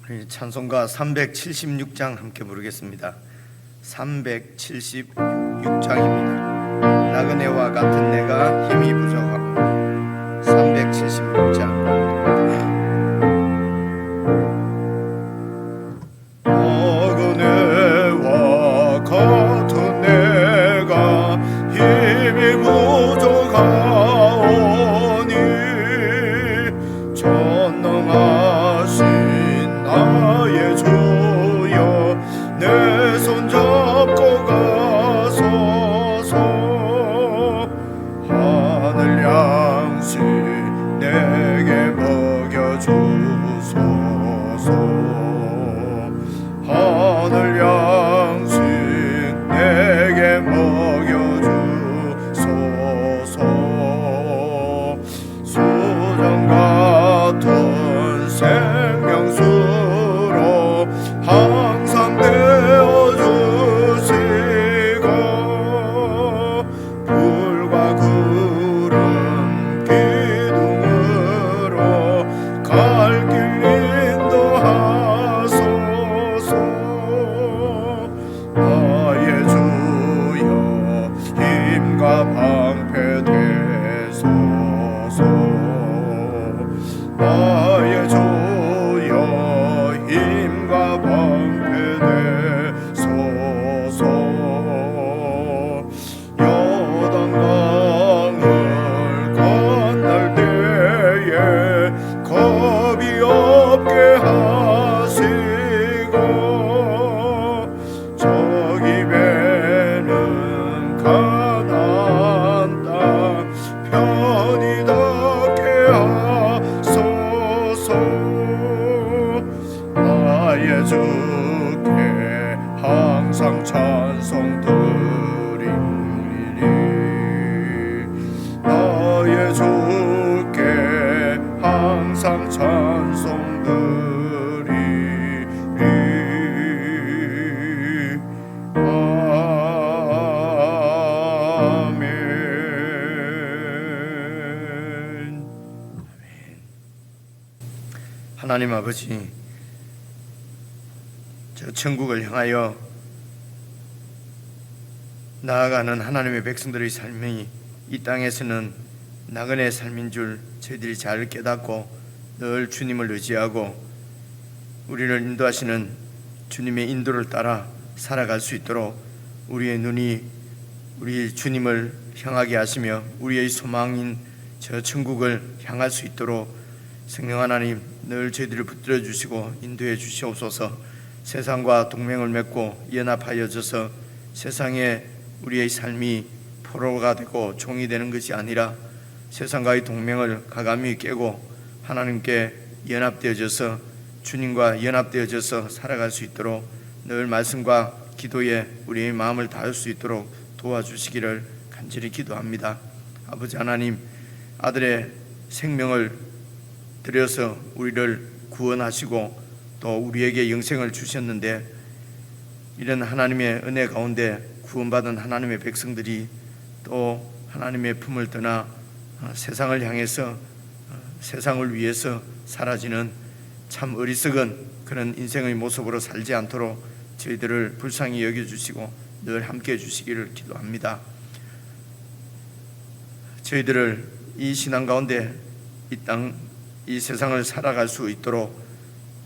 우리 찬송가 376장 함께 부르겠습니다. 376장입니다. 나그네와 같은 내가 힘이 부족하고. 376장. 나그네와 같은 내가 힘이 부족하오니 전능하신 나의 주여 내 손 잡고 가소서. 하늘 양식 내게 먹여주소서. 하늘 양식 내게 먹여주소서. 수정 같은 생명수로 항상 되어주시고 불과 구름 기둥으로 갈 길 인도하소서. 나의 주여 힘과 방패 되소서. 나의 주여 힘과 방패 되소서. 요단강을 건널 때에 겁이 없게 하시고 저기 배는 가나안 땅 편히 닿게 하소서. 나의 주께 항상 찬송 드리리. 나의 주께 항상 찬송 드리리. 아멘. 하나님 아버지, 저 천국을 향하여 나아가는 하나님의 백성들의 삶이 이 땅에서는 나그네 삶인 줄 저희들이 잘 깨닫고 늘 주님을 의지하고 우리를 인도하시는 주님의 인도를 따라 살아갈 수 있도록 우리의 눈이 우리 주님을 향하게 하시며 우리의 소망인 저 천국을 향할 수 있도록 성령 하나님 늘 저희들을 붙들어 주시고 인도해 주시옵소서. 세상과 동맹을 맺고 연합하여져서 세상에 우리의 삶이 포로가 되고 종이 되는 것이 아니라 세상과의 동맹을 가감히 깨고 하나님께 연합되어져서 주님과 연합되어져서 살아갈 수 있도록 늘 말씀과 기도에 우리의 마음을 다할 수 있도록 도와주시기를 간절히 기도합니다. 아버지 하나님, 아들의 생명을 들여서 우리를 구원하시고 또 우리에게 영생을 주셨는데 이런 하나님의 은혜 가운데 구원받은 하나님의 백성들이 또 하나님의 품을 떠나 세상을 향해서 세상을 위해서 사라지는 참 어리석은 그런 인생의 모습으로 살지 않도록 저희들을 불쌍히 여겨주시고 늘 함께해 주시기를 기도합니다. 저희들을 이 신앙 가운데 이 세상을 살아갈 수 있도록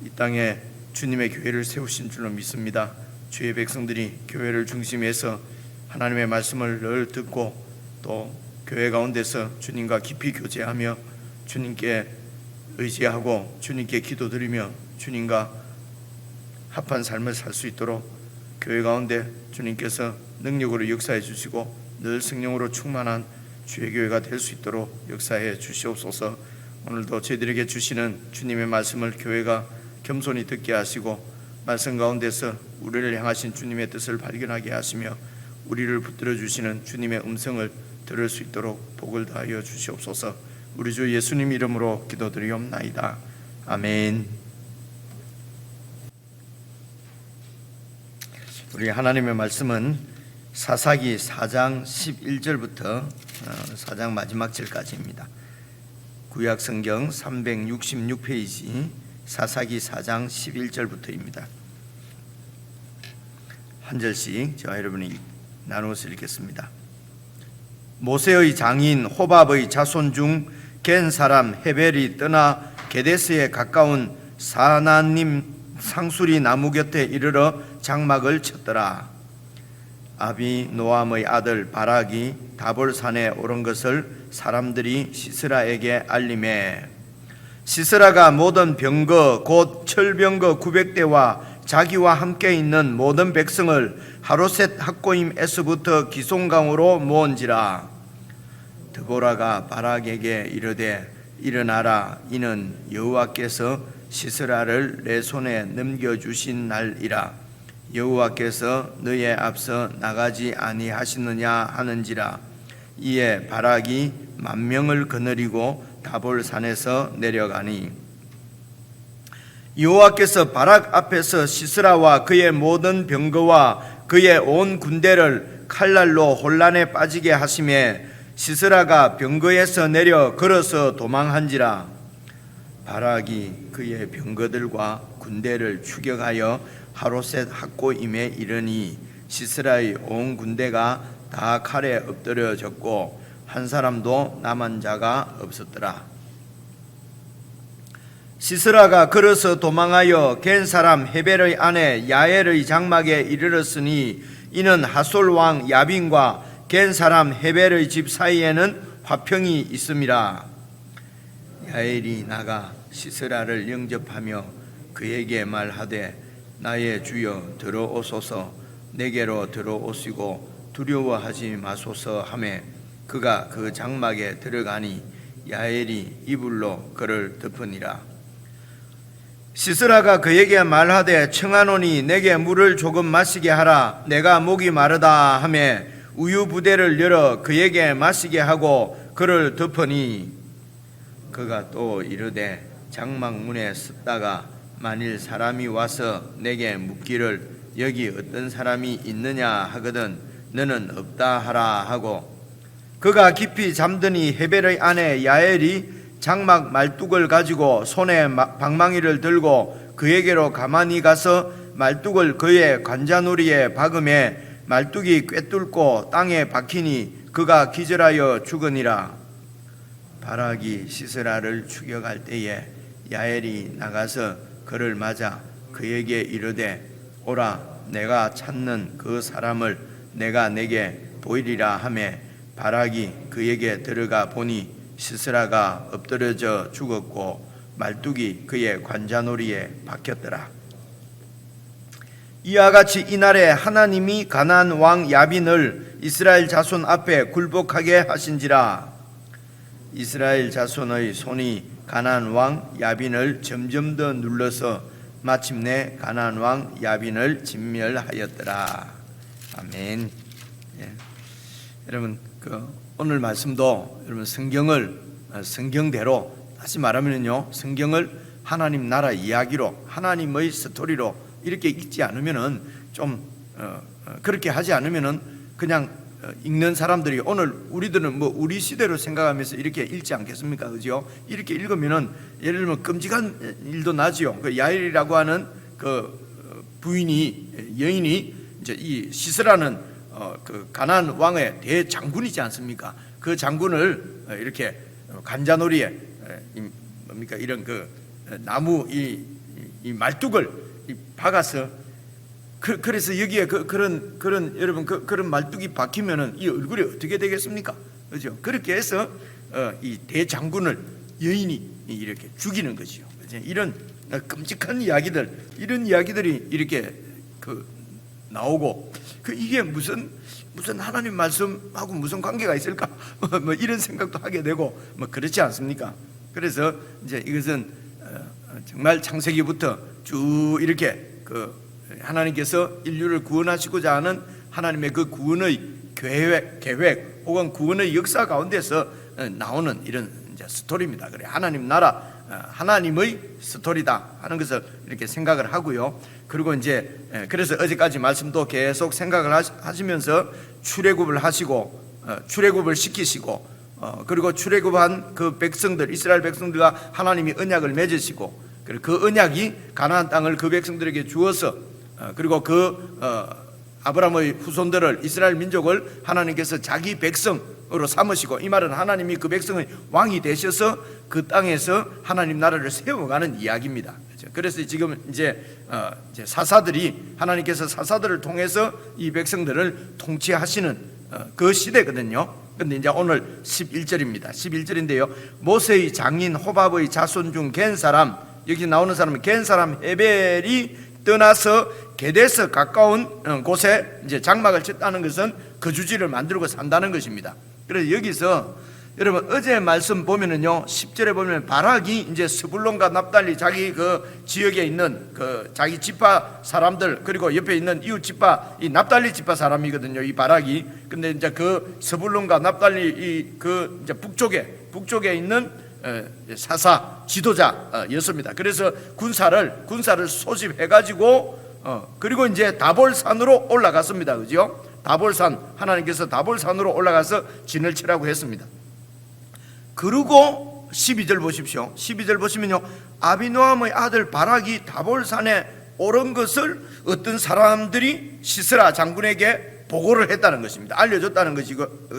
이 땅에 주님의 교회를 세우신 줄로 믿습니다. 주의 백성들이 교회를 중심해서 하나님의 말씀을 늘 듣고 또 교회 가운데서 주님과 깊이 교제하며 주님께 의지하고 주님께 기도드리며 주님과 합한 삶을 살 수 있도록 교회 가운데 주님께서 능력으로 역사해 주시고 늘 성령으로 충만한 주의 교회가 될 수 있도록 역사해 주시옵소서. 오늘도 저희들에게 주시는 주님의 말씀을 교회가 겸손히 듣게 하시고 말씀 가운데서 우리를 향하신 주님의 뜻을 발견하게 하시며 우리를 붙들어 주시는 주님의 음성을 들을 수 있도록 복을 다하여 주시옵소서. 우리 주 예수님 이름으로 기도드리옵나이다. 아멘. 우리 하나님의 말씀은 사사기 4장 11절부터 4장 마지막 절까지입니다. 구약 성경 366페이지 사사기 4장 11절부터입니다. 한 절씩 저와 여러분이 나누어서 읽겠습니다. 모세의 장인 호밥의 자손 중 겐 사람 헤벨이 떠나 게데스에 가까운 사나님 상수리 나무 곁에 이르러 장막을 쳤더라. 아비노함의 아들 바락이 다볼산에 오른 것을 사람들이 시스라에게 알림해 시스라가 모든 병거 곧 철병거 900대와 자기와 함께 있는 모든 백성을 하로셋 학고임에서부터 기송강으로 모은지라. 드보라가 바락에게 이르되 일어나라, 이는 여호와께서 시스라를 내 손에 넘겨주신 날이라. 여호와께서 너의 앞서 나가지 아니하시느냐 하는지라. 이에 바락이 10,000명을 거느리고 다볼산에서 내려가니 여호와께서 바락 앞에서 시스라와 그의 모든 병거와 그의 온 군대를 칼날로 혼란에 빠지게 하심에 시스라가 병거에서 내려 걸어서 도망한지라. 바락이 그의 병거들과 군대를 추격하여 하로셋 학고임에 이르니 시스라의 온 군대가 다 칼에 엎드려졌고 한 사람도 남은 자가 없었더라. 시스라가 걸어서 도망하여 겐 사람 헤벨의 아내 야엘의 장막에 이르렀으니 이는 하솔 왕 야빈과 겐 사람 헤벨의 집 사이에는 화평이 있음이라. 야엘이 나가 시스라를 영접하며 그에게 말하되 나의 주여 들어오소서, 내게로 들어오시고 두려워하지 마소서 하매 그가 그 장막에 들어가니 야엘이 이불로 그를 덮으니라. 시스라가 그에게 말하되 청하노니 내게 물을 조금 마시게 하라. 내가 목이 마르다 하매 우유 부대를 열어 그에게 마시게 하고 그를 덮으니 그가 또 이르되 장막 문에 섰다가 만일 사람이 와서 내게 묻기를 여기 어떤 사람이 있느냐 하거든 너는 없다 하라 하고 그가 깊이 잠드니 헤벨의 아내 야엘이 장막 말뚝을 가지고 손에 방망이를 들고 그에게로 가만히 가서 말뚝을 그의 관자놀이에 박음에 말뚝이 꿰뚫고 땅에 박히니 그가 기절하여 죽으니라. 바락이 시스라를 추격할 때에 야엘이 나가서 그를 맞아 그에게 이르되 오라, 내가 찾는 그 사람을 내가 내게 보이리라 하매 바락이 그에게 들어가 보니 시스라가 엎드려져 죽었고 말뚝이 그의 관자놀이에 박혔더라. 이와 같이 이날에 하나님이 가나안 왕 야빈을 이스라엘 자손 앞에 굴복하게 하신지라. 이스라엘 자손의 손이 가나안 왕 야빈을 점점 더 눌러서 마침내 가나안 왕 야빈을 진멸하였더라. 아멘. 예. 여러분 오늘 말씀도 여러분 성경대로 다시 말하면요 성경을 하나님 나라 이야기로 하나님의 스토리로 이렇게 읽지 않으면은 좀 그렇게 하지 않으면은 그냥 읽는 사람들이 오늘 우리들은 뭐 우리 시대로 생각하면서 이렇게 읽지 않겠습니까? 그죠? 이렇게 읽으면은 예를 들면 끔찍한 일도 나지요. 그 야엘이라고 하는 그 여인이 이제 이 시스라는 그 가나안 왕의 대장군이지 않습니까? 그 장군을 이렇게 관자놀이에 뭡니까 이런 그 나무 이 말뚝을 박아서 그래서 여기에 그런 여러분 그런 말뚝이 박히면은 이 얼굴이 어떻게 되겠습니까? 그죠? 그렇게 해서 이 대장군을 여인이 이렇게 죽이는 거지요. 그죠? 이런 끔찍한 이야기들 이런 이야기들이 이렇게 나오고 이게 무슨 하나님 말씀하고 무슨 관계가 있을까? 뭐 이런 생각도 하게 되고 뭐 그렇지 않습니까? 그래서 이제 이것은 정말 창세기부터 쭉 이렇게 하나님께서 인류를 구원하시고자 하는 하나님의 그 구원의 계획 혹은 구원의 역사 가운데서 나오는 이런 이제 스토리입니다. 그래 하나님 나라 하나님의 스토리다 하는 것을 이렇게 생각을 하고요. 그리고 이제 그래서 어제까지 말씀도 계속 생각을 하시면서 출애굽을 하시고 출애굽을 시키시고 그리고 출애굽한 그 백성들 이스라엘 백성들과 하나님이 언약을 맺으시고 그 언약이 가나안 땅을 그 백성들에게 주어서 그리고 아브라함의 후손들을 이스라엘 민족을 하나님께서 자기 백성으로 삼으시고, 이 말은 하나님이 그 백성의 왕이 되셔서 그 땅에서 하나님 나라를 세워가는 이야기입니다. 그래서 지금 이제 사사들이, 하나님께서 사사들을 통해서 이 백성들을 통치하시는 그 시대거든요. 근데 이제 오늘 11절입니다. 11절인데요. 모세의 장인 호밥의 자손 중 겐 사람, 여기 나오는 사람은 겐 사람 헤벨이 떠나서 게데스 가까운 곳에 이제 장막을 쳤다는 것은 거주지를 만들고 산다는 것입니다. 그래서 여기서 여러분 어제 말씀 보면은요, 10절에 보면 바락이 이제 스불론과 납달리 자기 그 지역에 있는 그 자기 지파 사람들, 그리고 옆에 있는 이웃 지파, 이 납달리 지파 사람이거든요, 이 바락이. 근데 이제 그 스불론과 납달리 그 이제 북쪽에 있는 사사 지도자였습니다. 그래서 군사를 소집해 가지고 그리고 이제 다볼산으로 올라갔습니다. 그죠? 다볼산, 하나님께서 다볼산으로 올라가서 진을 치라고 했습니다. 그리고 12절 보십시오. 12절 보시면요, 아비노함의 아들 바락이 다볼산에 오른 것을 어떤 사람들이 시스라 장군에게 보고를 했다는 것입니다. 알려줬다는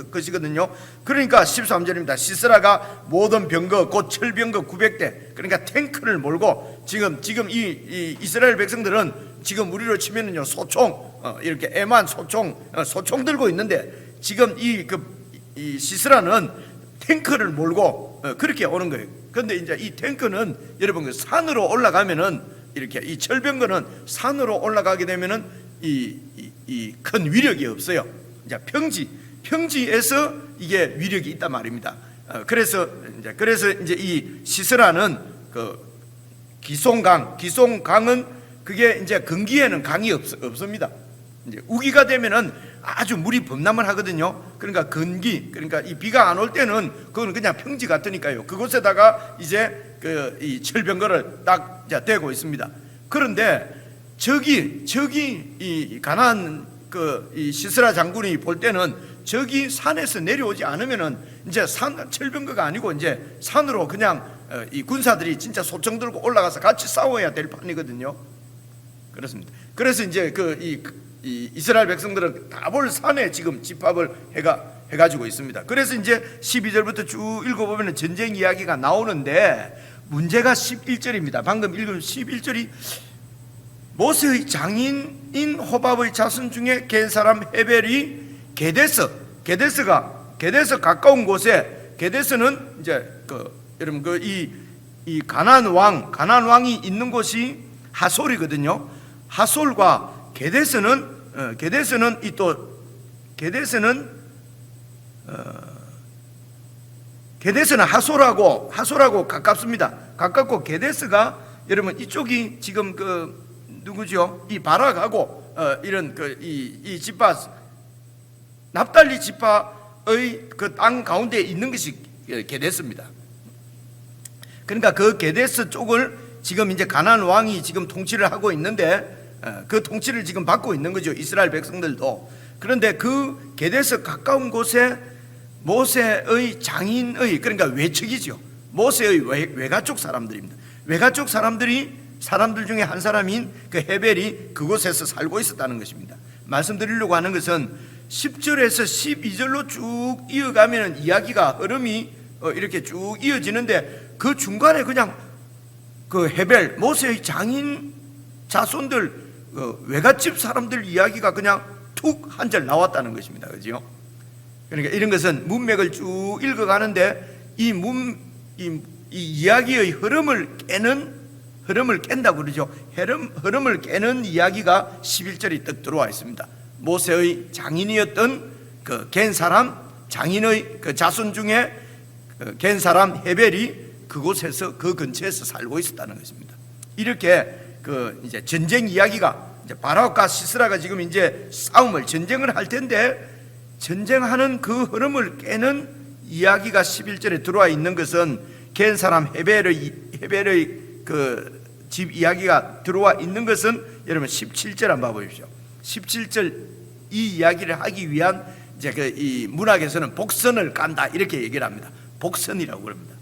것이거든요. 그러니까 13절입니다. 시스라가 모든 병거 곧 철병거 900대, 그러니까 탱크를 몰고, 지금 이 이스라엘 백성들은 지금 우리로 치면은요, 소총, 이렇게 애만 소총 들고 있는데, 지금 이 시스라는 탱크를 몰고 그렇게 오는 거예요. 그런데 이제 이 탱크는 여러분 그 산으로 올라가면은, 이렇게 이 철병거는 산으로 올라가게 되면은 이 큰 위력이 없어요. 이제 평지에서 이게 위력이 있단 말입니다. 그래서 이제 이 시스라는 그 기송강은 그게 이제 건기에는 강이 없습니다. 이제 우기가 되면은 아주 물이 범람을 하거든요. 그러니까 그러니까 이 비가 안 올 때는 그건 그냥 평지 같으니까요. 그곳에다가 이제 이 철병거를 딱 이제 대고 있습니다. 그런데 저기 이 가나안 이 시스라 장군이 볼 때는 저기 산에서 내려오지 않으면은 이제 철병거가 아니고 이제 산으로 그냥 이 군사들이 진짜 소총 들고 올라가서 같이 싸워야 될 판이거든요. 그렇습니다. 그래서 이제 이 이스라엘 백성들은 다볼 산에 지금 집합을 해가지고 있습니다. 그래서 이제 12절부터 쭉 읽어보면 전쟁 이야기가 나오는데, 문제가 11절입니다. 방금 읽은 11절이 모세의 장인인 호밥의 자손 중에 겐 사람 헤벨이 게데스 가까운 곳에, 게데스는 이제 여러분 이 가나안 왕이 있는 곳이 하솔이거든요. 하솔과 게데스는 하솔하고 가깝습니다. 가깝고, 게데스가 여러분 이쪽이 지금 누구죠? 이 바락하고 이런 이 지파, 납달리 지파의 그 땅 가운데 있는 것이 게데스입니다. 그러니까 그 게데스 쪽을 지금 이제 가나안 왕이 지금 통치를 하고 있는데, 그 통치를 지금 받고 있는 거죠, 이스라엘 백성들도. 그런데 그 게데스 가까운 곳에 모세의 장인의, 그러니까 외척이죠, 모세의 외가족 사람들입니다. 외가족 사람들 중에 한 사람인 그 헤벨이 그곳에서 살고 있었다는 것입니다. 말씀드리려고 하는 것은 10절에서 12절로 쭉 이어가면 이야기가 흐름이 이렇게 쭉 이어지는데, 그 중간에 그냥 그 헤벨, 모세의 장인 자손들, 외갓집 사람들 이야기가 그냥 툭 한 절 나왔다는 것입니다. 그죠? 그러니까 이런 것은 문맥을 쭉 읽어가는데 이 이야기의 흐름을 깬다고 그러죠. 흐름을 깨는 이야기가 11절이 딱 들어와 있습니다. 모세의 장인이었던 그 겐 사람, 장인의 그 자손 중에 겐 사람 헤벨이 그곳에서, 그 근처에서 살고 있었다는 것입니다. 이렇게 이제 전쟁 이야기가, 이제 바락과 시스라가 지금 이제 전쟁을 할 텐데, 전쟁하는 그 흐름을 깨는 이야기가 11절에 들어와 있는 것은 겐 사람 헤벨의 그 집 이야기가 들어와 있는 것은, 여러분 17절 한번 봐보십시오. 17절 이 이야기를 하기 위한 이제 이 문학에서는 복선을 깐다 이렇게 얘기를 합니다. 복선이라고 그럽니다.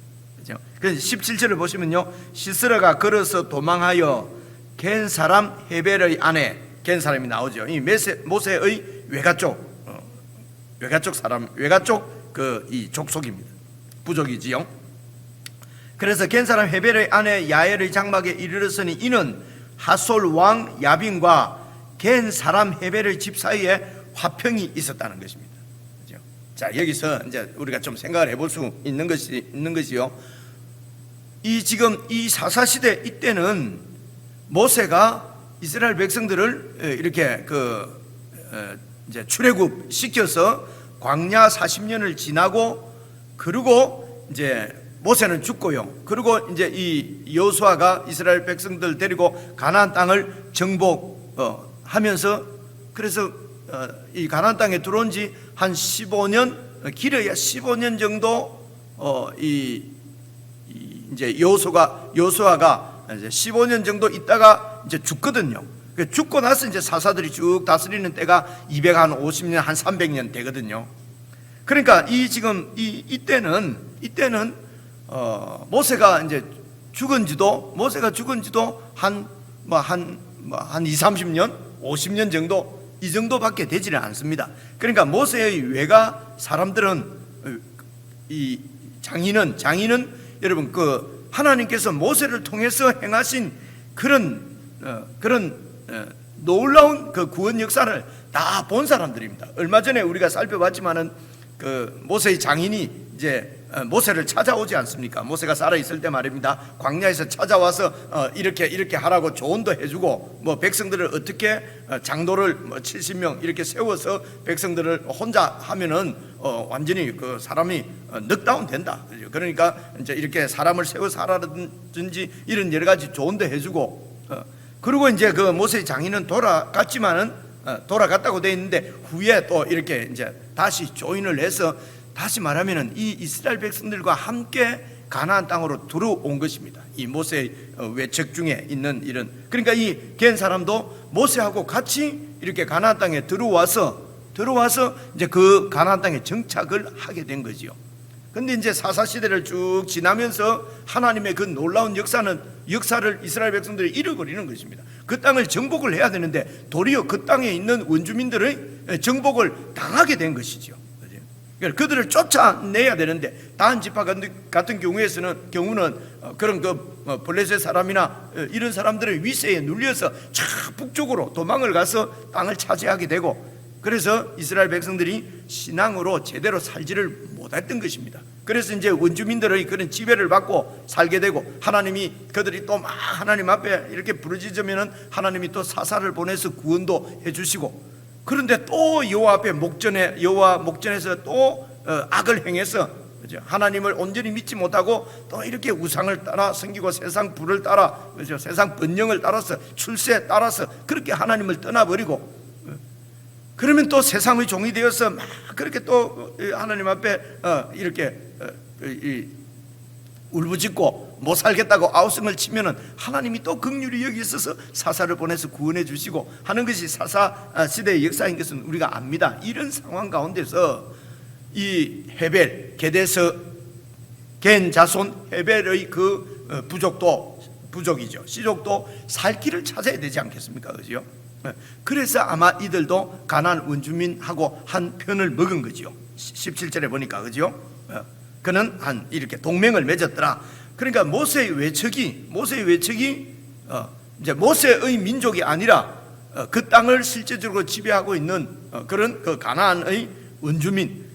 그죠? 그래서 17절을 보시면요, 시스라가 걸어서 도망하여 겐 사람 헤벨의 아내, 겐 사람이 나오죠. 이 모세의 외가쪽 사람, 외가쪽 이 족속입니다. 부족이지요. 그래서 겐 사람 헤벨의 아내 야엘의 장막에 이르렀으니 이는 하솔 왕 야빈과 겐 사람 헤벨의 집 사이에 화평이 있었다는 것입니다. 그죠? 자, 여기서 이제 우리가 좀 생각을 해볼 수 있는 것이요. 지금 이 사사 시대 이때는 모세가 이스라엘 백성들을 이렇게 이제 출애굽 시켜서 광야 40년을 지나고, 그리고 이제 모세는 죽고요. 그리고 이제 이 여호수아가 이스라엘 백성들 데리고 가나안 땅을 정복하면서, 그래서 이 가나안 땅에 들어온 지 한 15년, 길어야 15년 정도 이제 여호수아가 이제 15년 정도 있다가 이제 죽거든요. 죽고 나서 이제 사사들이 쭉 다스리는 때가 250년, 한 300년 되거든요. 그러니까 이때는 모세가 죽은 지도 한 20-30년, 50년 정도, 이 정도밖에 되지는 않습니다. 그러니까 모세의 외가 사람들은, 이 장인은 여러분 하나님께서 모세를 통해서 행하신 그런 놀라운 구원 역사를 다 본 사람들입니다. 얼마 전에 우리가 살펴봤지만은 모세의 장인이 이제 모세를 찾아오지 않습니까? 모세가 살아 있을 때 말입니다. 광야에서 찾아와서 이렇게 하라고 조언도 해주고, 뭐 백성들을 어떻게 장로를 70명 이렇게 세워서 백성들을 혼자 하면은 완전히 그 사람이 넉다운 된다. 그러니까 이제 이렇게 사람을 세워서 하라든지 이런 여러 가지 조언도 해주고, 그리고 이제 모세의 장인은 돌아갔다고 돼 있는데, 후에 또 이렇게 이제 다시 조인을 해서, 다시 말하면은 이 이스라엘 백성들과 함께 가나안 땅으로 들어온 것입니다. 이 모세의 외척 중에 있는 이런, 그러니까 이 겐 사람도 모세하고 같이 이렇게 가나안 땅에 들어와서 이제 그 가나안 땅에 정착을 하게 된 거지요. 근데 이제 사사 시대를 쭉 지나면서 하나님의 그 놀라운 역사를 이스라엘 백성들이 잃어버리는 것입니다. 그 땅을 정복을 해야 되는데 도리어 그 땅에 있는 원주민들의 정복을 당하게 된 것이죠. 그들을 쫓아내야 되는데, 다한 지파 같은 경우는 그런 블레셋 사람이나 이런 사람들의 위세에 눌려서 저 북쪽으로 도망을 가서 땅을 차지하게 되고, 그래서 이스라엘 백성들이 신앙으로 제대로 살지를 못했던 것입니다. 그래서 이제 원주민들의 그런 지배를 받고 살게 되고, 하나님이 그들이 또 막 하나님 앞에 이렇게 부르짖으면은 하나님이 또 사사를 보내서 구원도 해주시고, 그런데 또 여호와 목전에서 또 악을 행해서, 그죠? 하나님을 온전히 믿지 못하고 또 이렇게 우상을 따라 섬기고 세상 불을 따라, 그죠? 세상 번영을 따라서 출세에 따라서 그렇게 하나님을 떠나버리고, 그러면 또 세상의 종이 되어서 막 그렇게 또 하나님 앞에 이렇게 울부짖고 못 살겠다고 아우성을 치면은 하나님이 또 긍휼히 여기 있어서 사사를 보내서 구원해 주시고 하는 것이 사사 시대의 역사인 것은 우리가 압니다. 이런 상황 가운데서 이 헤벨, 게데서 겐 자손 헤벨의 부족이죠. 시족도 살 길을 찾아야 되지 않겠습니까? 그죠? 그래서 아마 이들도 가나안 원주민하고 한 편을 먹은 거죠. 17절에 보니까, 그죠? 그는 이렇게 동맹을 맺었더라. 그러니까 모세의 외척이 이제 모세의 민족이 아니라 그 땅을 실제적으로 지배하고 있는 그런 가나안의 원주민,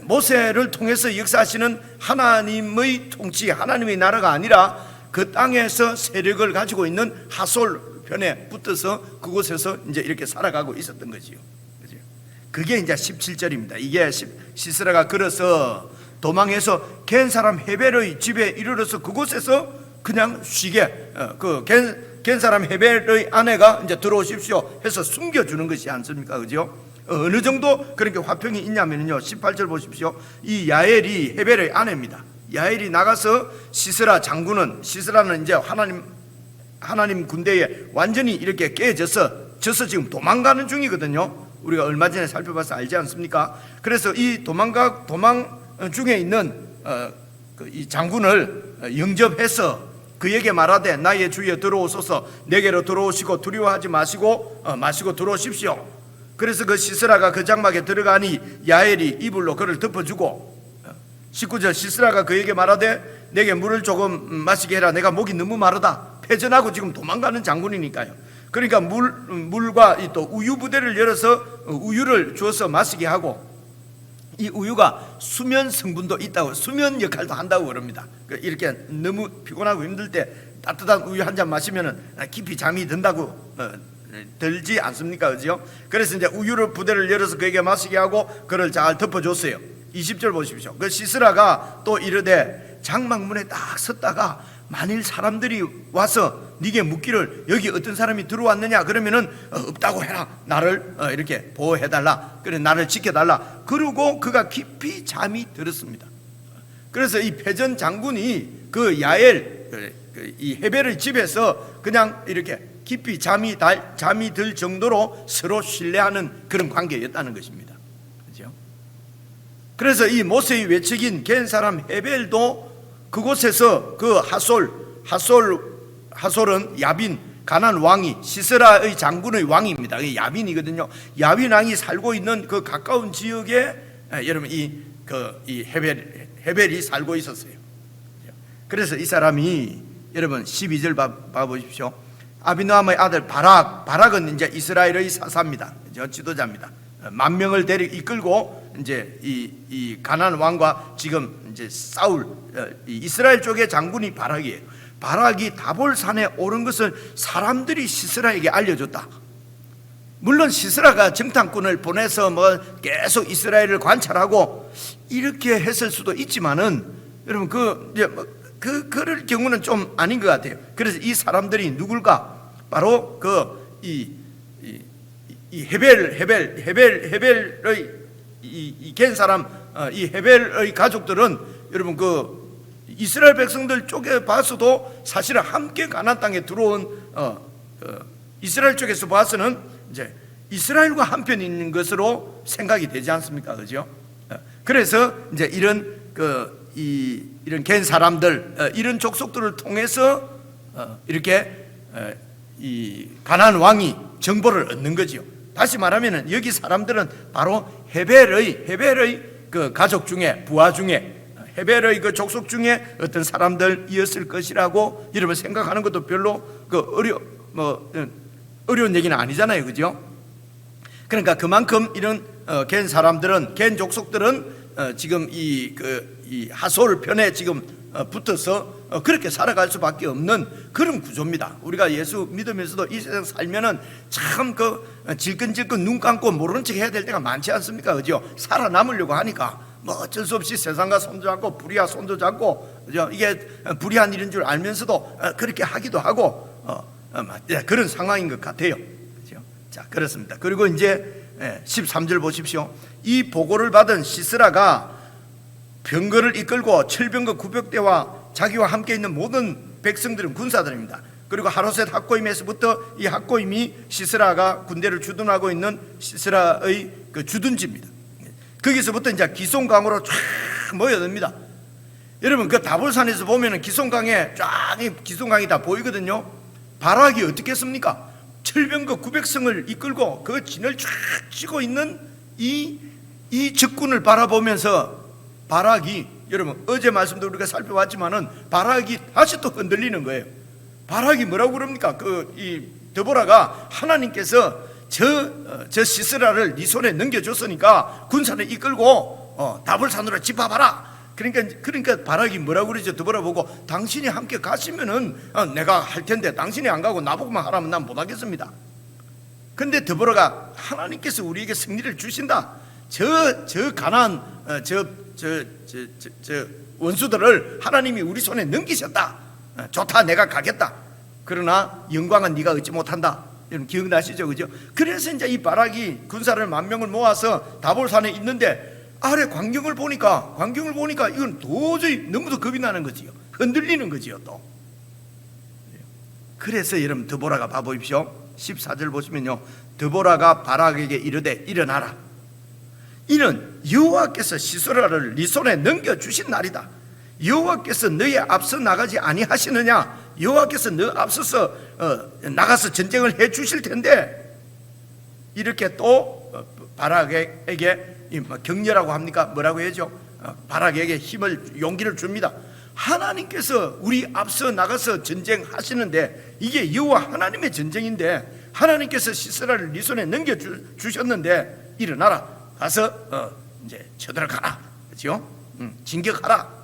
모세를 통해서 역사하시는 하나님의 통치, 하나님의 나라가 아니라 그 땅에서 세력을 가지고 있는 하솔 편에 붙어서 그곳에서 이제 이렇게 살아가고 있었던 거지요. 그게 이제 17절입니다. 이게 시스라가 걸어서 도망해서 겐 사람 헤벨의 집에 이르러서 그곳에서 그냥 쉬게, 겐 사람 헤벨의 아내가 이제 들어오십시오 해서 숨겨주는 것이 않습니까? 그죠? 어느 정도 그렇게 화평이 있냐면요, 18절 보십시오. 이 야엘이 헤벨의 아내입니다. 야엘이 나가서 시스라는 이제 하나님 군대에 완전히 이렇게 깨져서 지금 도망가는 중이거든요. 우리가 얼마 전에 살펴봐서 알지 않습니까? 그래서 이 도망 중에 있는 이 장군을 영접해서 그에게 말하되 나의 주여 들어오소서, 내게로 들어오시고 두려워하지 마시고 들어오십시오. 그래서 그 시스라가 그 장막에 들어가니 야엘이 이불로 그를 덮어주고 19절 시스라가 그에게 말하되 내게 물을 조금 마시게 해라. 내가 목이 너무 마르다. 패전하고 지금 도망가는 장군이니까요. 그러니까 물과 또 우유 부대를 열어서 우유를 주어서 마시게 하고, 이 우유가 수면 성분도 있다고, 수면 역할도 한다고 그럽니다. 이렇게 너무 피곤하고 힘들 때 따뜻한 우유 한 잔 마시면 깊이 잠이 든다고 들지 않습니까? 그죠? 그래서 이제 우유를 부대를 열어서 그에게 마시게 하고 그를 잘 덮어줬어요. 20절 보십시오. 그 시스라가 또 이르되 장막문에 딱 섰다가 만일 사람들이 와서 네게 묻기를 여기 어떤 사람이 들어왔느냐 그러면은 없다고 해라. 나를 이렇게 보호해달라. 그래 나를 지켜달라. 그러고 그가 깊이 잠이 들었습니다. 그래서 이 패전 장군이 그 야엘 이 헤벨의 집에서 그냥 이렇게 깊이 잠이 들 정도로 서로 신뢰하는 그런 관계였다는 것입니다. 그렇죠? 그래서 이 모세의 외척인 겐 사람 헤벨도 그곳에서 그 하솔은 야빈 가나안 왕이 시스라의 장군의 왕입니다. 이게 야빈이거든요. 야빈 왕이 살고 있는 그 가까운 지역에 여러분 이 헤벨이 살고 있었어요. 그래서 이 사람이 여러분 12절 봐 보십시오. 아비노함의 아들 바락은 이제 이스라엘의 사사입니다. 지도자입니다. 10,000명을 이끌고 이제 이 가나안 왕과 지금 이제 싸울 이스라엘 쪽의 장군이 바락이에요. 바락이 다볼산에 오른 것을 사람들이 시스라에게 알려줬다. 물론 시스라가 정탐꾼을 보내서 뭐 계속 이스라엘을 관찰하고 이렇게 했을 수도 있지만은 여러분 그럴 경우는 좀 아닌 것 같아요. 그래서 이 사람들이 누굴까? 바로 이 헤벨의 이 겐 사람 이 헤벨의 가족들은 여러분 이스라엘 백성들 쪽에 봐서도 사실은 함께 가나안 땅에 들어온 이스라엘 쪽에서 봐서는 이제 이스라엘과 한편 있는 것으로 생각이 되지 않습니까? 그죠? 그래서 이제 이런 겐 사람들 이런 족속들을 통해서 이렇게 이 가나안 왕이 정보를 얻는 거지요. 다시 말하면은 여기 사람들은 바로 헤벨의 그 가족 중에 부하 중에 헤벨의 그 족속 중에 어떤 사람들이었을 것이라고 여러분 생각하는 것도 별로 어려운 얘기는 아니잖아요, 그죠? 그러니까 그만큼 이런 겐 사람들은 겐 족속들은 지금 이 하솔 편에 지금 붙어서 그렇게 살아갈 수밖에 없는 그런 구조입니다. 우리가 예수 믿으면서도 이 세상 살면은 참 질끈질끈 눈 감고 모르는 척 해야 될 때가 많지 않습니까? 그죠? 살아남으려고 하니까 뭐 어쩔 수 없이 세상과 손도 잡고 불의와 손도 잡고, 그죠? 이게 불의한 일인 줄 알면서도 그렇게 하기도 하고 그런 상황인 것 같아요. 그죠? 자, 그렇습니다. 그리고 이제 13절 보십시오. 이 보고를 받은 시스라가 병거를 이끌고 철병거 900대와 자기와 함께 있는 모든 백성들은 군사들입니다. 그리고 하로셋 학고임에서부터 이 학고임이 시스라가 군대를 주둔하고 있는 시스라의 그 주둔지입니다. 거기서부터 이제 기송강으로 쫙 모여듭니다. 여러분 그 다볼산에서 보면은 기송강에 쫙 기송강이 다 보이거든요. 바락이 어떻게 했습니까? 철병거 900성을 이끌고 그 진을 쫙 치고 있는 이 적군을 바라보면서 바락이, 여러분 어제 말씀도 우리가 살펴봤지만은 바락이 다시 또 흔들리는 거예요. 바락이 뭐라고 그럽니까? 이 드보라가 하나님께서 저 시스라를 네 손에 넘겨줬으니까 군사를 이끌고 다볼산으로 집합하라. 그러니까 바락이 뭐라고 그러죠? 드보라 보고 당신이 함께 가시면은 내가 할 텐데 당신이 안 가고 나보고만 하라면 난 못하겠습니다. 근데 드보라가 하나님께서 우리에게 승리를 주신다. 저 가나안 저 원수들을 하나님이 우리 손에 넘기셨다. 좋다, 내가 가겠다. 그러나 영광은 네가 얻지 못한다. 여러분 기억나시죠? 그죠? 그래서 이제 이 바락이 군사를 10,000명을 모아서 다볼산에 있는데 아래 광경을 보니까 이건 도저히 너무도 겁이 나는 거지요. 흔들리는 거지요 또. 그래서 여러분 드보라가 봐보십시오. 14절 보시면요, 드보라가 바락에게 이르되 일어나라. 이는 여호와께서 시스라를 네 손에 넘겨주신 날이다. 여호와께서 너희 앞서 나가지 아니하시느냐? 여호와께서 너 앞서서 나가서 전쟁을 해 주실 텐데, 이렇게 또 바락에게 격려라고 합니까? 뭐라고 해야죠? 바락에게 힘을, 용기를 줍니다. 하나님께서 우리 앞서 나가서 전쟁하시는데, 이게 여호와 하나님의 전쟁인데 하나님께서 시스라를 네 손에 넘겨주셨는데 일어나라, 가서 이제 쳐들어가라, 그렇죠? 진격하라.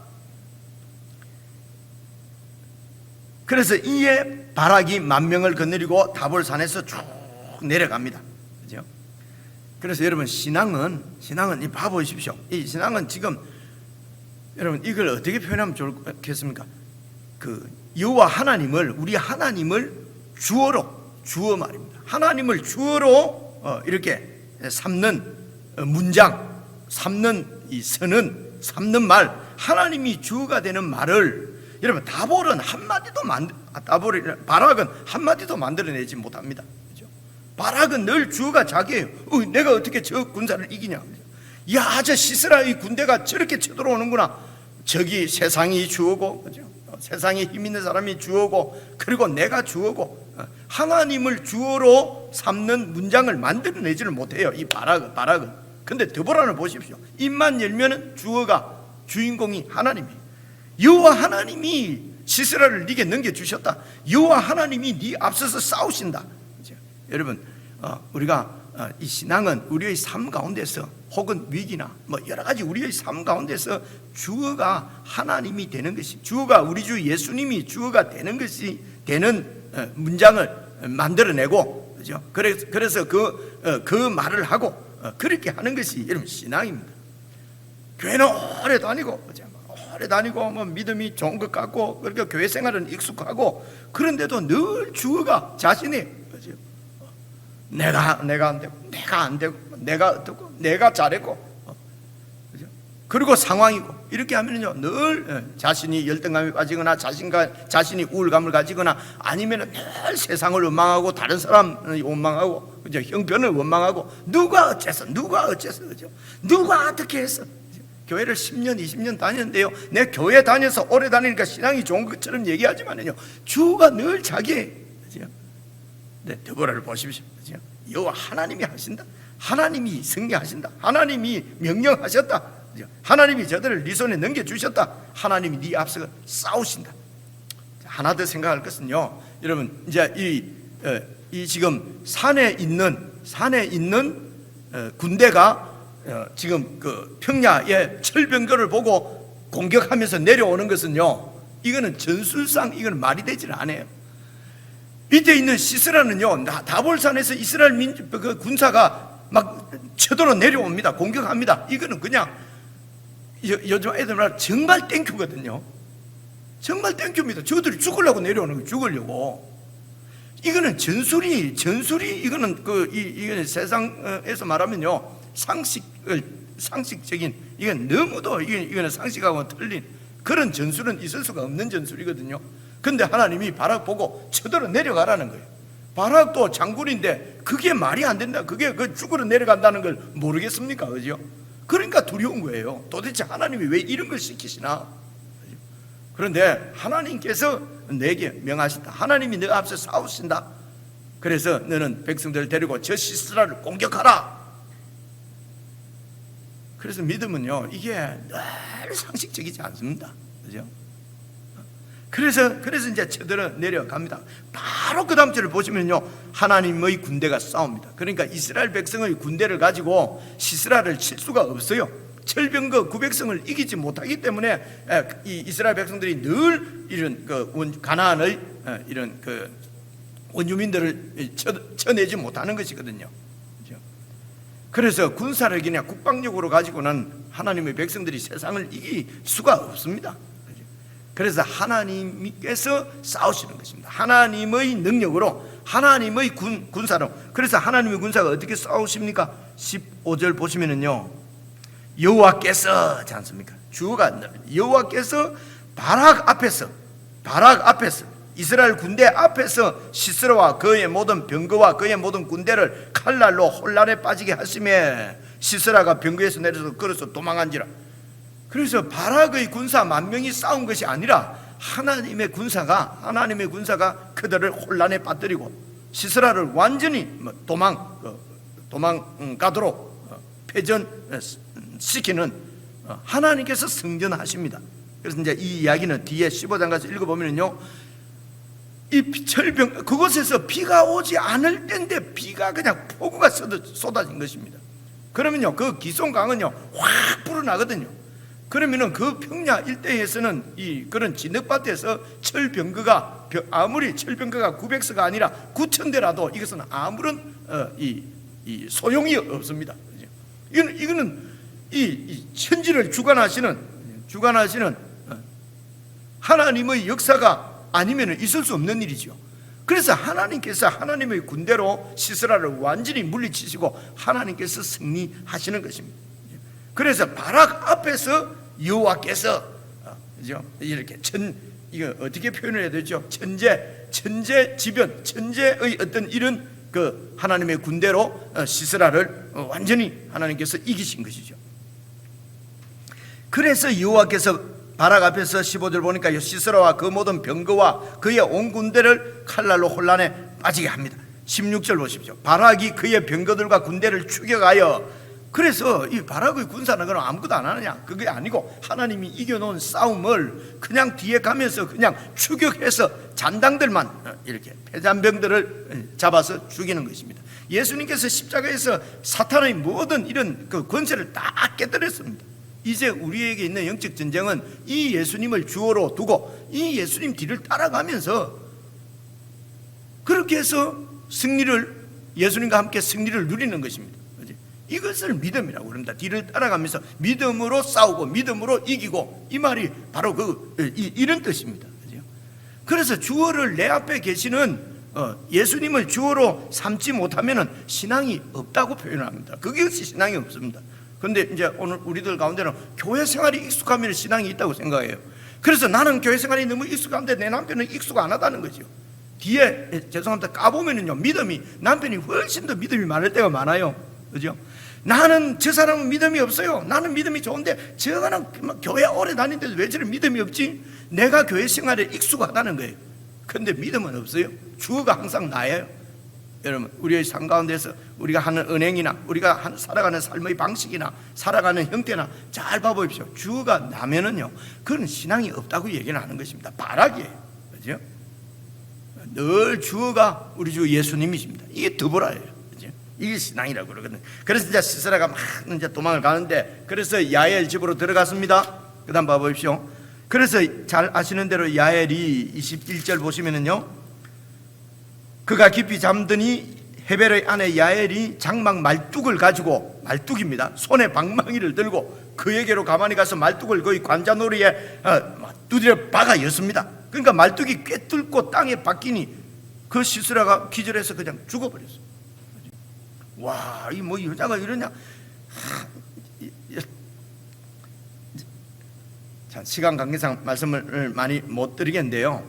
그래서 이에 바락이 10,000명을 거느리고 다볼산에서 쭉 내려갑니다, 그렇죠? 그래서 여러분, 신앙은 이 봐보십시오. 이 신앙은 지금 여러분 이걸 어떻게 표현하면 좋겠습니까? 그 여호와 하나님을, 우리 하나님을 주어 말입니다. 하나님을 주어로 이렇게 삼는 문장, 삼는 이 선은, 삼는 말, 하나님이 주어가 되는 말을 여러분 바락은 한마디도 만들어내지 못합니다. 그렇죠? 바락은 늘 주어가 자기예요. 내가 어떻게 저 군사를 이기냐? 야, 저 시스라의 군대가 저렇게 쳐들어오는구나. 저기 세상이 주어고, 그렇죠? 세상에 힘 있는 사람이 주어고, 그리고 내가 주어고, 하나님을 주어로 삼는 문장을 만들어내지를 못해요, 이 바락은. 근데 드보라를 보십시오. 입만 열면은 주어가, 주인공이 하나님이에요. 여호와 하나님이 시스라를 네게 넘겨주셨다. 여호와 하나님이 네 앞서서 싸우신다. 그렇죠? 여러분, 우리가 이 신앙은 우리의 삶 가운데서, 혹은 위기나 뭐 여러 가지 우리의 삶 가운데서 주어가 하나님이 되는 것이, 주어가 우리 주 예수님이 주어가 되는 것이 되는 문장을 만들어내고, 그렇죠? 그래서 그 말을 하고 그렇게 하는 것이 여러분 신앙입니다. 교회는 오래 다니고, 그렇죠? 오래 다니고 뭐 믿음이 좋은 것 같고, 그러니까 교회 생활은 익숙하고, 그런데도 늘 주어가 자신이, 그렇죠? 내가 안 되고, 내가 안 되고, 내가 어떻고, 내가 잘했고, 그렇죠? 그리고 상황이고, 이렇게 하면요 늘 자신이 열등감에 빠지거나 자신이 우울감을 가지거나, 아니면 늘 세상을 원망하고 다른 사람을 원망하고, 그죠? 형편을 원망하고, 누가 어째서, 그죠? 누가 어떻게 했어? 교회를 10년 20년 다녔는데요, 내 교회 다녀서 오래 다니니까 신앙이 좋은 것처럼 얘기하지만요, 주가 늘 자기의, 그죠? 네, 드보라를 보십시오, 그죠? 여호와 하나님이 하신다. 하나님이 승리하신다. 하나님이 명령하셨다. 그죠? 하나님이 저들을 네 손에 넘겨주셨다. 하나님이 네 앞서 싸우신다. 하나 더 생각할 것은요, 여러분, 이제 이 지금 산에 있는 군대가 지금 그 평야의 철병거를 보고 공격하면서 내려오는 것은요, 이거는 전술상 이거는 말이 되질 않아요. 밑에 있는 시스라는요, 다볼산에서 이스라엘 그 군사가 막 쳐들어 내려옵니다. 공격합니다. 이거는 그냥 요즘 애들 말 정말 땡큐거든요. 정말 땡큐입니다. 저들이 죽으려고 내려오는 거예요. 죽으려고. 이거는 전술이 이거는 이거는 세상에서 말하면요, 상식적인, 이건 너무도 이거는 상식하고 틀린 그런 전술은 있을 수가 없는 전술이거든요. 근데 하나님이 바락 보고 쳐들어 내려가라는 거예요. 바락도 장군인데 그게 말이 안 된다. 그게 죽으러 내려간다는 걸 모르겠습니까? 그죠? 그러니까 두려운 거예요. 도대체 하나님이 왜 이런 걸 시키시나? 그런데 하나님께서 내게 명하신다. 하나님이 너 앞서 싸우신다. 그래서 너는 백성들을 데리고 저 시스라를 공격하라. 그래서 믿음은요, 이게 늘 상식적이지 않습니다. 그죠? 그래서 이제 쳐들어 내려갑니다. 바로 그 다음 절을 보시면요, 하나님의 군대가 싸웁니다. 그러니까 이스라엘 백성의 군대를 가지고 시스라를 칠 수가 없어요. 철병거 900성을 이기지 못하기 때문에 이 이스라엘 백성들이 늘 이런 가나안의 이런 원주민들을 쳐내지 못하는 것이거든요. 그래서 군사를 그냥 국방력으로 가지고는 하나님의 백성들이 세상을 이길 수가 없습니다. 그래서 하나님께서 싸우시는 것입니다. 하나님의 능력으로, 하나님의 군사로. 그래서 하나님의 군사가 어떻게 싸우십니까? 15절 보시면은요, 여호와께서 하지 않습니까? 주어가 여호와께서 바락 앞에서 이스라엘 군대 앞에서 시스라와 그의 모든 병거와 그의 모든 군대를 칼날로 혼란에 빠지게 하시며 시스라가 병거에서 내려서 걸어서 도망한지라. 그래서 바락의 군사 10,000명이 싸운 것이 아니라 하나님의 군사가 그들을 혼란에 빠뜨리고 시스라를 완전히 도망가도록 패전시키는 하나님께서 승전하십니다. 그래서 이제 이 이야기는 뒤에 15장 가서 읽어보면요, 이 철병, 그곳에서 비가 오지 않을 때인데 비가 그냥 폭우가 쏟아진 것입니다. 그러면요, 그 기슭강은요 확 불어나거든요. 그러면은 그 평야 일대에서는 이 그런 진흙밭에서 철병거가 아무리 철병거가 900서가 아니라 9,000대라도 이것은 아무런 이 소용이 없습니다. 이거는 이 천지를 주관하시는 하나님의 역사가 아니면 있을 수 없는 일이죠. 그래서 하나님께서 하나님의 군대로 시스라를 완전히 물리치시고 하나님께서 승리하시는 것입니다. 그래서 바락 앞에서 여호와께서 이렇게 이거 어떻게 표현을 해야 되죠? 천재지변, 천재의 어떤 이런 그 하나님의 군대로 시스라를 완전히 하나님께서 이기신 것이죠. 그래서 여호와께서 바락 앞에서 15절 보니까 시스라와 그 모든 병거와 그의 온 군대를 칼날로 혼란에 빠지게 합니다. 16절 보십시오. 바락이 그의 병거들과 군대를 추격하여, 그래서 이 바락의 군사는 그럼 아무것도 안 하느냐? 그게 아니고 하나님이 이겨놓은 싸움을 그냥 뒤에 가면서 그냥 추격해서 잔당들만 이렇게 패잔병들을 잡아서 죽이는 것입니다. 예수님께서 십자가에서 사탄의 모든 이런 그 권세를 다 깨뜨렸습니다. 이제 우리에게 있는 영적 전쟁은 이 예수님을 주어로 두고 이 예수님 뒤를 따라가면서 그렇게 해서 예수님과 함께 승리를 누리는 것입니다. 이것을 믿음이라고 그럽니다. 뒤를 따라가면서 믿음으로 싸우고 믿음으로 이기고, 이 말이 바로 이런 뜻입니다. 그래서 주어를 내 앞에 계시는 예수님을 주어로 삼지 못하면 신앙이 없다고 표현합니다. 그것이 신앙이 없습니다. 그런데 이제 오늘 우리들 가운데는 교회 생활이 익숙하면 신앙이 있다고 생각해요. 그래서 나는 교회 생활이 너무 익숙한데 내 남편은 익숙 안 하다는 거죠. 뒤에 죄송합니다, 까보면은요, 남편이 훨씬 더 믿음이 많을 때가 많아요. 그죠? 나는 저 사람은 믿음이 없어요. 나는 믿음이 좋은데 저거는 교회 오래 다니는데 왜 저런 믿음이 없지? 내가 교회 생활에 익숙하다는 거예요. 그런데 믿음은 없어요. 주어가 항상 나예요. 여러분, 우리의 삶 가운데서 우리가 하는 은행이나 우리가 살아가는 삶의 방식이나 살아가는 형태나 잘 봐보십시오. 주어가 나면은요, 그건 신앙이 없다고 얘기는 하는 것입니다. 바락이에요. 그죠? 늘 주어가 우리 주 예수님이십니다. 이게 드보라예요. 이게 신앙이라고 그러거든요. 그래서 이제 시스라가 막 이제 도망을 가는데, 그래서 야엘 집으로 들어갔습니다. 그 다음 봐보십시오. 그래서 잘 아시는 대로 야엘이 21절 보시면은요, 그가 깊이 잠드니 헤벨의 아내 야엘이 장막 말뚝을 가지고, 말뚝입니다, 손에 방망이를 들고 그에게로 가만히 가서 말뚝을 거의 관자놀이에 두드려 박아 였습니다. 그러니까 말뚝이 꿰뚫고 땅에 박히니 그 시스라가 기절해서 그냥 죽어버렸어요. 와, 이 뭐 여자가 이러냐? 자, 시간 관계상 말씀을 많이 못 드리겠는데요.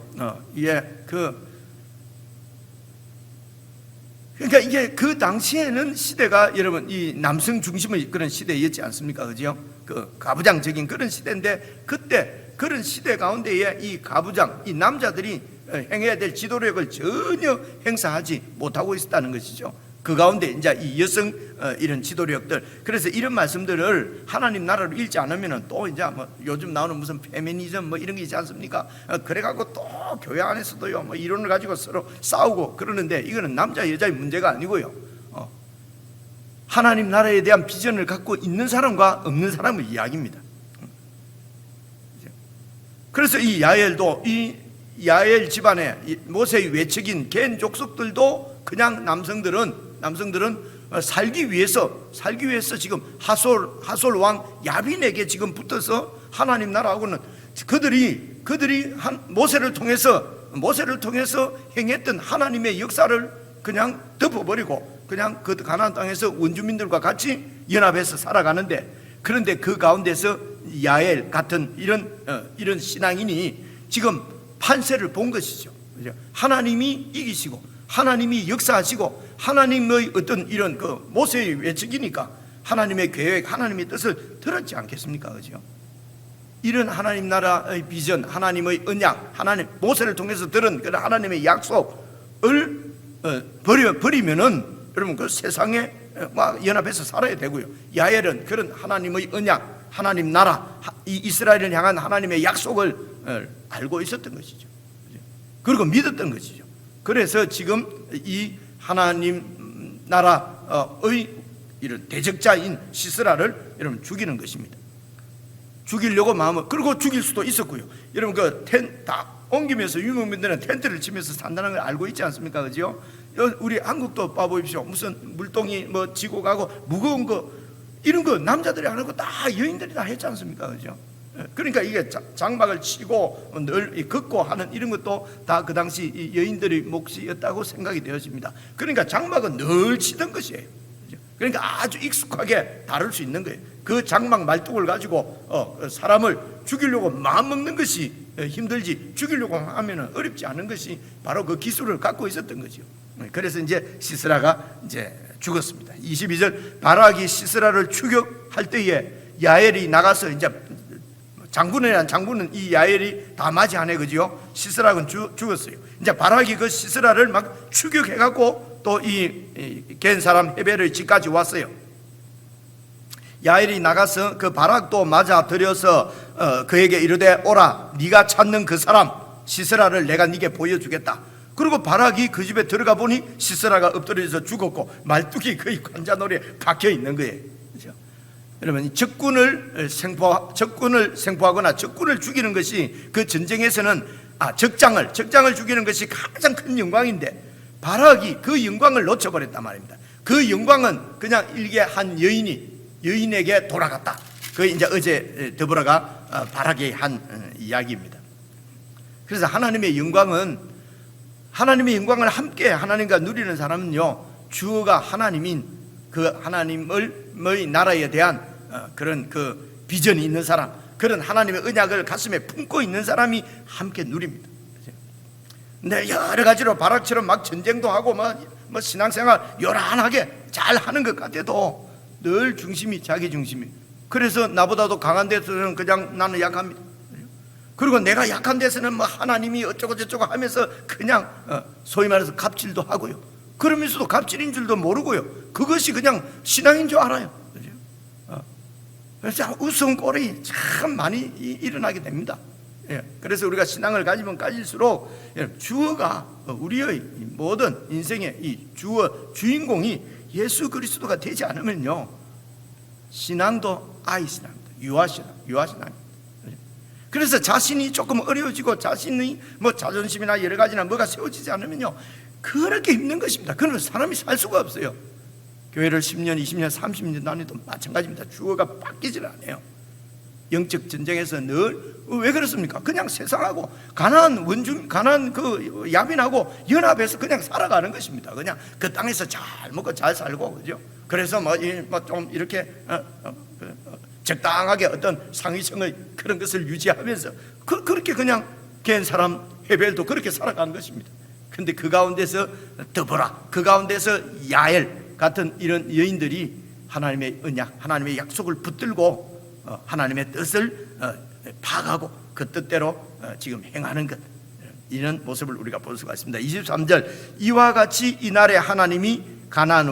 그러니까 이게 그 당시에는 시대가 여러분 이 남성 중심의 그런 시대였지 않습니까? 그죠? 그 가부장적인 그런 시대인데, 그때 그런 시대 가운데에 이 가부장, 이 남자들이 행해야 될 지도력을 전혀 행사하지 못하고 있었다는 것이죠. 그 가운데 이제 이 여성 이런 지도력들, 그래서 이런 말씀들을 하나님 나라를 읽지 않으면은 또 이제 뭐 요즘 나오는 무슨 페미니즘 뭐 이런 게 있지 않습니까? 그래갖고 또 교회 안에서도요 뭐 이론을 가지고 서로 싸우고 그러는데, 이거는 남자 여자의 문제가 아니고요, 하나님 나라에 대한 비전을 갖고 있는 사람과 없는 사람의 이야기입니다. 그래서 이 야엘도, 이 야엘 집안의 모세의 외척인 겐 족속들도 그냥 남성들은 살기 위해서 지금 하솔 왕 야빈에게 지금 붙어서 하나님 나라하고는 그들이 모세를 통해서 행했던 하나님의 역사를 그냥 덮어버리고 그냥 그 가나안 땅에서 원주민들과 같이 연합해서 살아가는데, 그런데 그 가운데서 야엘 같은 이런 신앙인이 지금 판세를 본 것이죠. 하나님이 이기시고 하나님이 역사하시고 하나님의 어떤 이런 모세의 외척이니까 하나님의 계획, 하나님의 뜻을 들었지 않겠습니까? 그죠? 이런 하나님 나라의 비전, 하나님의 언약, 하나님 모세를 통해서 들은 그런 하나님의 약속을 버리면은 여러분 그 세상에 막 연합해서 살아야 되고요. 야엘은 그런 하나님의 언약, 하나님 나라, 이 이스라엘을 향한 하나님의 약속을 알고 있었던 것이죠. 그리고 믿었던 것이죠. 그래서 지금 이 하나님 나라의 이런 대적자인 시스라를 여러분 죽이는 것입니다. 죽이려고 마음을, 그리고 죽일 수도 있었고요. 여러분 그 다 옮기면서 유목민들은 텐트를 치면서 산다는 걸 알고 있지 않습니까? 그죠? 우리 한국도 봐보십시오. 무슨 물동이 뭐 지고 가고 무거운 거 이런 거 남자들이 안 하고 다 여인들이 다 했지 않습니까? 그죠? 그러니까 이게 장막을 치고 늘 걷고 하는 이런 것도 다 그 당시 여인들의 몫이었다고 생각이 되어집니다. 그러니까 장막은 늘 치던 것이에요. 그러니까 아주 익숙하게 다룰 수 있는 거예요. 그 장막 말뚝을 가지고 사람을 죽이려고 마음먹는 것이 힘들지, 죽이려고 하면 어렵지 않은 것이 바로 그 기술을 갖고 있었던 거죠. 그래서 이제 시스라가 이제 죽었습니다. 22절, 바락이 시스라를 추격할 때에 야엘이 나가서, 이제 장군은 이 야엘이 다 맞이하네, 그죠? 시스라는 죽었어요. 이제 바락이 그 시스라를 막 추격해갖고 또 이 겐 사람 헤벨의 집까지 왔어요. 야엘이 나가서 그 바락도 맞아 들여서 그에게 이르되, 오라, 네가 찾는 그 사람 시스라를 내가 네게 보여주겠다. 그리고 바락이 그 집에 들어가 보니 시스라가 엎드려서 죽었고 말뚝이 거의 관자놀이에 박혀 있는 거예요. 그렇죠? 여러분, 적군을 생포하거나 적군을 죽이는 것이 그 전쟁에서는 적장을 죽이는 것이 가장 큰 영광인데, 바락이 그 영광을 놓쳐버렸단 말입니다. 그 영광은 그냥 일개 한 여인에게 돌아갔다. 그 이제 어제 드보라가 바락이 한 이야기입니다. 그래서 하나님의 영광을 함께 하나님과 누리는 사람은요, 주어가 하나님인 그 하나님의 나라에 대한 그런 그 비전이 있는 사람, 그런 하나님의 언약을 가슴에 품고 있는 사람이 함께 누립니다. 근데 여러 가지로 바락처럼 막 전쟁도 하고 뭐 신앙생활 요란하게 잘 하는 것 같아도 늘 중심이 자기 중심이. 그래서 나보다도 강한 데서는 그냥 나는 약합니다. 그리고 내가 약한 데서는 뭐 하나님이 어쩌고 저쩌고 하면서 그냥 소위 말해서 갑질도 하고요. 그러면서도 갑질인 줄도 모르고요. 그것이 그냥 신앙인 줄 알아요. 그래서 우스운 꼴이 참 많이 일어나게 됩니다. 그래서 우리가 신앙을 가지면 가질수록 주어가 우리의 모든 인생의 이 주인공이 예수 그리스도가 되지 않으면요, 신앙도 아이신앙입니다. 유아신앙입니다. 그래서 자신이 조금 어려워지고 자신이 뭐 자존심이나 여러 가지나 뭐가 세워지지 않으면요, 그렇게 힘든 것입니다. 그러면 사람이 살 수가 없어요. 교회를 10년, 20년, 30년 다녀도 마찬가지입니다. 주어가 바뀌질 않아요. 영적 전쟁에서 늘 왜 그렇습니까? 그냥 세상하고 가난한 그 야민하고 연합해서 그냥 살아가는 것입니다. 그냥 그 땅에서 잘 먹고 잘 살고, 그죠? 그래서 뭐 좀 이렇게 적당하게 어떤 상위층의 그런 것을 유지하면서 그렇게 그냥 겐 사람 헤벨도 그렇게 살아간 것입니다. 근데 그 가운데서 드보라, 그 가운데서 야엘 같은 이런 여인들이 하나님의 언약, 하나님의 약속을 붙들고 하나님의 뜻을 파악하고 그 뜻대로 지금 행하는 것, 이런 모습을 우리가 볼 수가 있습니다. 23절, 이와 같이 이날에 하나님이 가나안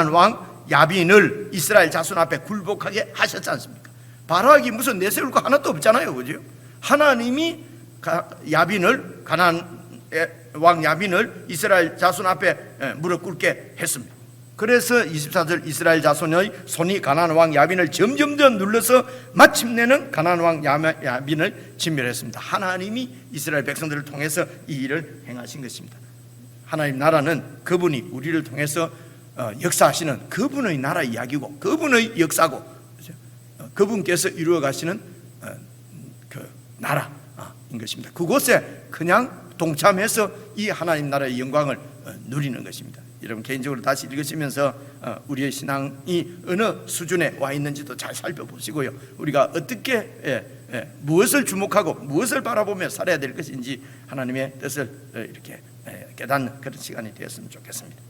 왕 야빈을 이스라엘 자손 앞에 굴복하게 하셨지 않습니까? 바락이 무슨 내세울 거 하나도 없잖아요, 그죠? 하나님이 가나안 왕 야빈을 이스라엘 자손 앞에 무릎 꿇게 했습니다. 그래서 24절, 이스라엘 자손의 손이 가나안 왕 야빈을 점점 더 눌러서 마침내는 가나안 왕 야빈을 진멸했습니다. 하나님이 이스라엘 백성들을 통해서 이 일을 행하신 것입니다. 하나님 나라는 그분이 우리를 통해서 역사하시는 그분의 나라 이야기고, 그분의 역사고, 그분께서 이루어 가시는 그 나라인 것입니다. 그곳에 그냥 동참해서 이 하나님 나라의 영광을 누리는 것입니다. 여러분 개인적으로 다시 읽으시면서 우리의 신앙이 어느 수준에 와 있는지도 잘 살펴보시고요, 우리가 어떻게 무엇을 주목하고 무엇을 바라보며 살아야 될 것인지 하나님의 뜻을 이렇게 깨닫는 그런 시간이 되었으면 좋겠습니다.